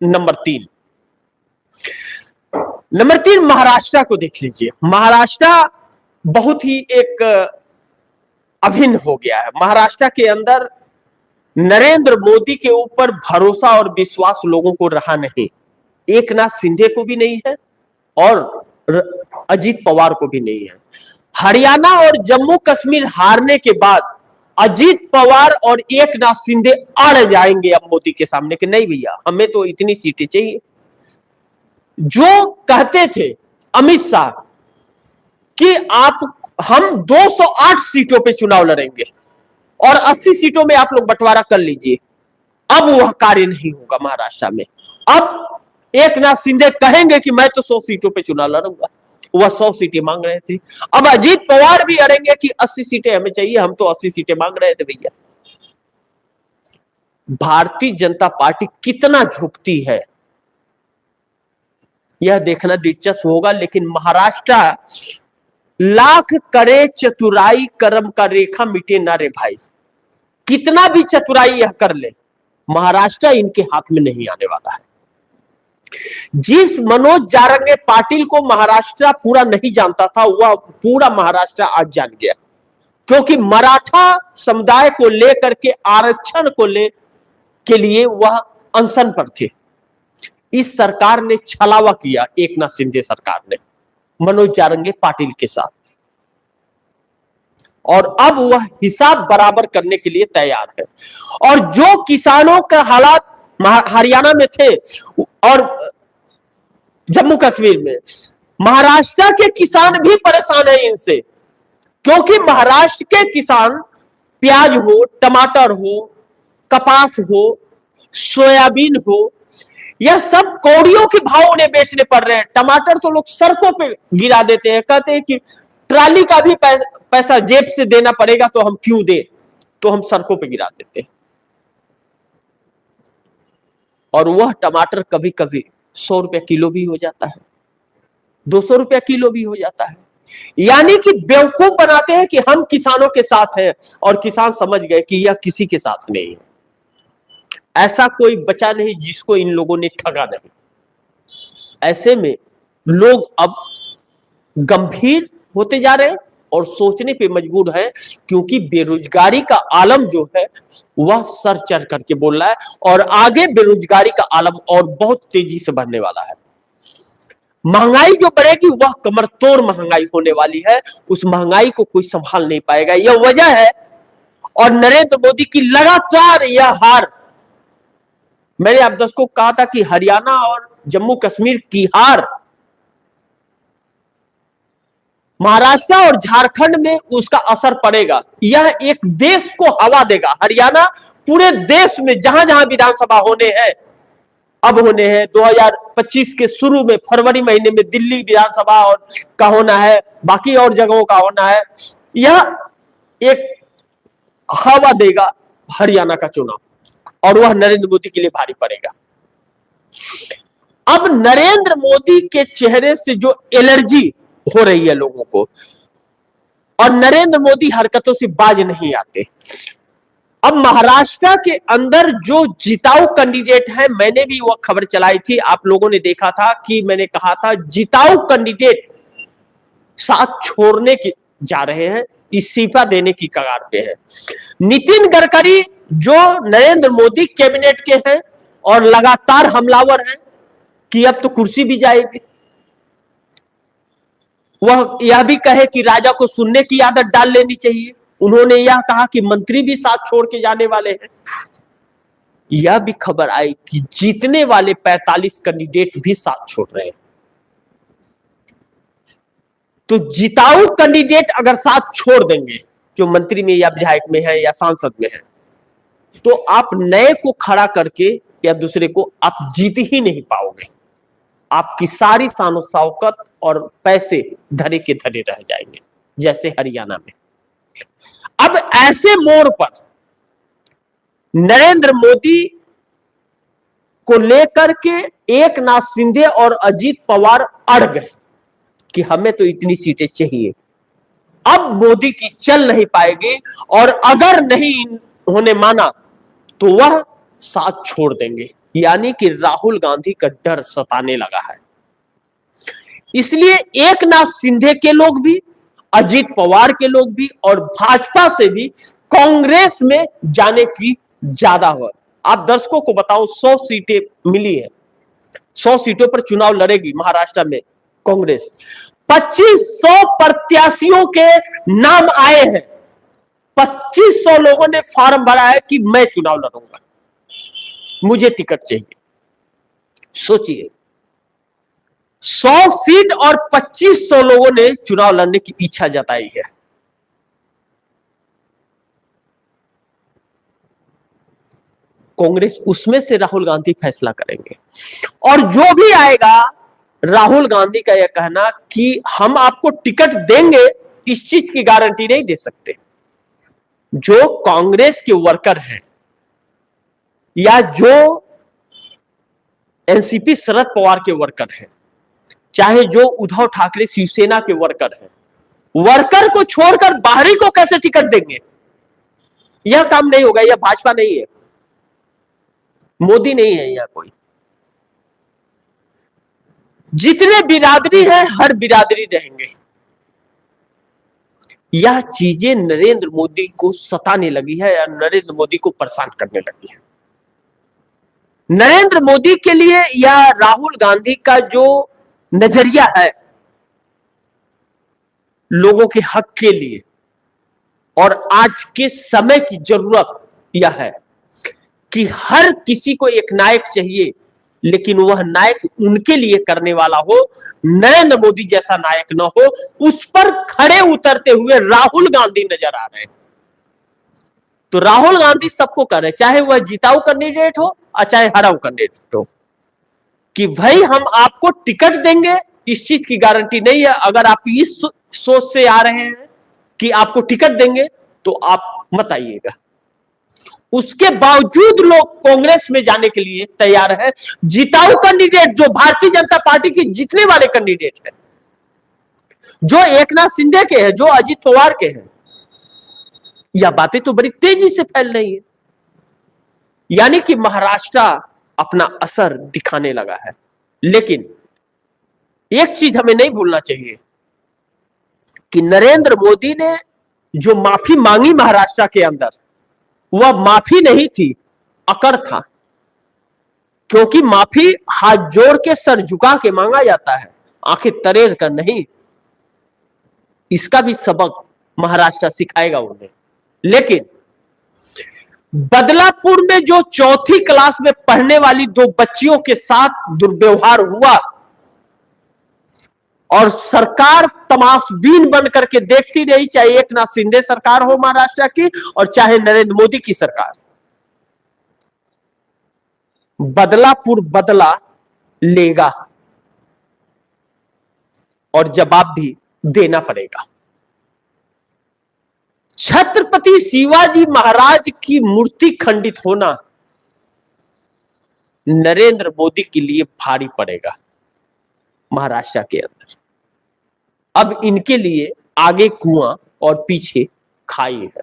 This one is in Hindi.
नंबर 3 महाराष्ट्र को देख लीजिए। महाराष्ट्र बहुत ही एक अभिन्न हो गया है। महाराष्ट्र के अंदर नरेंद्र मोदी के ऊपर भरोसा और विश्वास लोगों को रहा नहीं। एकनाथ शिंदे को भी नहीं है और अजीत पवार को भी नहीं है। हरियाणा और जम्मू कश्मीर हारने के बाद अजीत पवार और एकनाथ शिंदे अड़ जाएंगे अब मोदी के सामने कि नहीं भैया, हमें तो इतनी सीटें चाहिए। जो कहते थे अमित शाह कि हम 208 सीटों पे चुनाव लड़ेंगे और 80 सीटों में आप लोग बंटवारा कर लीजिए, अब वह कार्य नहीं होगा महाराष्ट्र में। अब एकनाथ शिंदे कहेंगे कि मैं तो 100 सीटों पे चुनाव लड़ूंगा, वह 100 सीटें मांग रहे थे। अब अजीत पवार भी अड़ेंगे कि 80 सीटें हमें चाहिए, हम तो 80 सीटें मांग रहे थे भैया। भारतीय जनता पार्टी कितना झुकती है यह देखना दिलचस्प होगा। लेकिन महाराष्ट्र लाख करे चतुराई कर्म का रेखा मिटे ना रे भाई, कितना भी चतुराई यह कर ले, महाराष्ट्र इनके हाथ में नहीं आने वाला है। जिस मनोज जारंगे पाटिल को महाराष्ट्र पूरा नहीं जानता था, वह पूरा महाराष्ट्र आज जान गया, क्योंकि मराठा समुदाय को लेकर के आरक्षण को के लिए वह अनशन पर थे। इस सरकार ने छलावा किया, एकनाथ शिंदे सरकार ने मनोज जारंगे पाटिल के साथ, और अब वह हिसाब बराबर करने के लिए तैयार है। और जो किसानों का हालात हरियाणा में थे और जम्मू कश्मीर में, महाराष्ट्र के किसान भी परेशान है इनसे, क्योंकि महाराष्ट्र के किसान प्याज हो, टमाटर हो, कपास हो, सोयाबीन हो, यह सब कौड़ियों के भाव उन्हें बेचने पड़ रहे हैं। टमाटर तो लोग सड़कों पे गिरा देते हैं, कहते हैं कि ट्राली का भी पैसा जेब से देना पड़ेगा तो हम क्यों दें, तो हम सड़कों पे गिरा देते हैं। और वह टमाटर कभी कभी 100 रुपया किलो भी हो जाता है, 200 रुपया किलो भी हो जाता है। यानी कि बेवकूफ बनाते हैं कि हम किसानों के साथ हैं, और किसान समझ गए कि यह किसी के साथ नहीं है। ऐसा कोई बचा नहीं जिसको इन लोगों ने ठगा नहीं। ऐसे में लोग अब गंभीर होते जा रहे हैं और सोचने पे मजबूर है, क्योंकि बेरोजगारी का आलम जो है वह सर चढ़ करके बोल रहा है, और आगे बेरोजगारी का आलम और बहुत तेजी से बढ़ने वाला है। महंगाई जो बढ़ेगी वह कमर तोड़ महंगाई होने वाली है, उस महंगाई को कोई संभाल नहीं पाएगा। यह वजह है, और नरेंद्र मोदी की लगातार यह हार, मैंने आप दर्शकों को कहा था कि हरियाणा और जम्मू कश्मीर की हार महाराष्ट्र और झारखंड में उसका असर पड़ेगा। यह एक देश को हवा देगा। हरियाणा पूरे देश में जहां जहां विधानसभा होने हैं, अब होने हैं 2025 के शुरू में फरवरी महीने में दिल्ली विधानसभा और का होना है, बाकी और जगहों का होना है, यह एक हवा देगा हरियाणा का चुनाव, और वह नरेंद्र मोदी के लिए भारी पड़ेगा। अब नरेंद्र मोदी के चेहरे से जो एलर्जी हो रही है लोगों को, और नरेंद्र मोदी हरकतों से बाज नहीं आते। अब महाराष्ट्र के अंदर जो जिताऊ कैंडिडेट है, मैंने भी वह खबर चलाई थी, आप लोगों ने देखा था कि मैंने कहा था जिताऊ कैंडिडेट साथ छोड़ने के जा रहे हैं, इस्तीफा देने की कगार पे है। नितिन गडकरी जो नरेंद्र मोदी कैबिनेट के हैं और लगातार हमलावर हैं कि अब तो कुर्सी भी जाएगी, वह यह भी कहे कि राजा को सुनने की आदत डाल लेनी चाहिए। उन्होंने यह कहा कि मंत्री भी साथ छोड़ के जाने वाले हैं। यह भी खबर आई कि जीतने वाले 45 कैंडिडेट भी साथ छोड़ रहे हैं। तो जिताऊ कैंडिडेट अगर साथ छोड़ देंगे, जो मंत्री में या विधायक में है या सांसद में है, तो आप नए को खड़ा करके या दूसरे को आप जीत ही नहीं पाओगे। आपकी सारी शान शौकत और पैसे धरे के धरे रह जाएंगे, जैसे हरियाणा में। अब ऐसे मोड़ पर नरेंद्र मोदी को लेकर के एकनाथ शिंदे और अजीत पवार अड़ गए कि हमें तो इतनी सीटें चाहिए। अब मोदी की चल नहीं पाएगी, और अगर नहीं उन्होंने माना तो वह साथ छोड़ देंगे। यानी कि राहुल गांधी का डर सताने लगा है। इसलिए एकनाथ शिंदे के लोग भी, अजित पवार के लोग भी और भाजपा से भी कांग्रेस में जाने की ज्यादा हुआ। आप दर्शकों को बताओ, 100 सीटें मिली है, 100 सीटों पर चुनाव लड़ेगी महाराष्ट्र में कांग्रेस। 2500 प्रत्याशियों के नाम आए हैं, 2500 लोगों ने फॉर्म भरा है कि मैं चुनाव लड़ूंगा, मुझे टिकट चाहिए। सोचिए, 100 सीट और 2500 लोगों ने चुनाव लड़ने की इच्छा जताई है। कांग्रेस उसमें से राहुल गांधी फैसला करेंगे, और जो भी आएगा, राहुल गांधी का यह कहना कि हम आपको टिकट देंगे, इस चीज की गारंटी नहीं दे सकते। जो कांग्रेस के वर्कर हैं या जो एनसीपी शरद पवार के वर्कर हैं, चाहे जो उद्धव ठाकरे शिवसेना के वर्कर हैं, वर्कर को छोड़कर बाहरी को कैसे टिकट देंगे? यह काम नहीं होगा। यह भाजपा नहीं है, मोदी नहीं है, यह कोई। जितने बिरादरी है, हर बिरादरी रहेंगे। यह चीजें नरेंद्र मोदी को सताने लगी है या नरेंद्र मोदी को परेशान करने लगी है। नरेंद्र मोदी के लिए या राहुल गांधी का जो नजरिया है लोगों के हक के लिए, और आज के समय की जरूरत यह है कि हर किसी को एक नायक चाहिए, लेकिन वह नायक उनके लिए करने वाला हो, नरेंद्र मोदी जैसा नायक न हो। उस पर खड़े उतरते हुए राहुल गांधी नजर आ रहे हैं। तो राहुल गांधी सबको कर रहे, चाहे वह जिताऊ कैंडिडेट हो और चाहे हराऊ कैंडिडेट हो, कि भाई हम आपको टिकट देंगे, इस चीज की गारंटी नहीं है। अगर आप इस सोच से आ रहे हैं कि आपको टिकट देंगे तो आप मत आइएगा। उसके बावजूद लोग कांग्रेस में जाने के लिए तैयार है। जिताऊ कैंडिडेट जो भारतीय जनता पार्टी के जीतने वाले कैंडिडेट है, जो एकनाथ शिंदे के हैं, जो अजित पवार के हैं, यह बातें तो बड़ी तेजी से फैल रही है। यानी कि महाराष्ट्र अपना असर दिखाने लगा है। लेकिन एक चीज हमें नहीं भूलना चाहिए कि नरेंद्र मोदी ने जो माफी मांगी महाराष्ट्र के अंदर, वह माफी नहीं थी, अकड़ था। क्योंकि माफी हाथ जोड़ के, सर झुका के मांगा जाता है, आंखें तरेर कर नहीं। इसका भी सबक महाराष्ट्र सिखाएगा उन्हें। लेकिन बदलापुर में जो 4th क्लास में पढ़ने वाली 2 बच्चियों के साथ दुर्व्यवहार हुआ और सरकार तमाशबीन बन करके देखती रही, चाहे एकनाथ शिंदे सरकार हो महाराष्ट्र की और चाहे नरेंद्र मोदी की सरकार, बदलापुर बदला लेगा और जवाब भी देना पड़ेगा। छत्रपति शिवाजी महाराज की मूर्ति खंडित होना नरेंद्र मोदी के लिए भारी पड़ेगा महाराष्ट्र के अंदर। अब इनके लिए आगे कुआं और पीछे खाई है।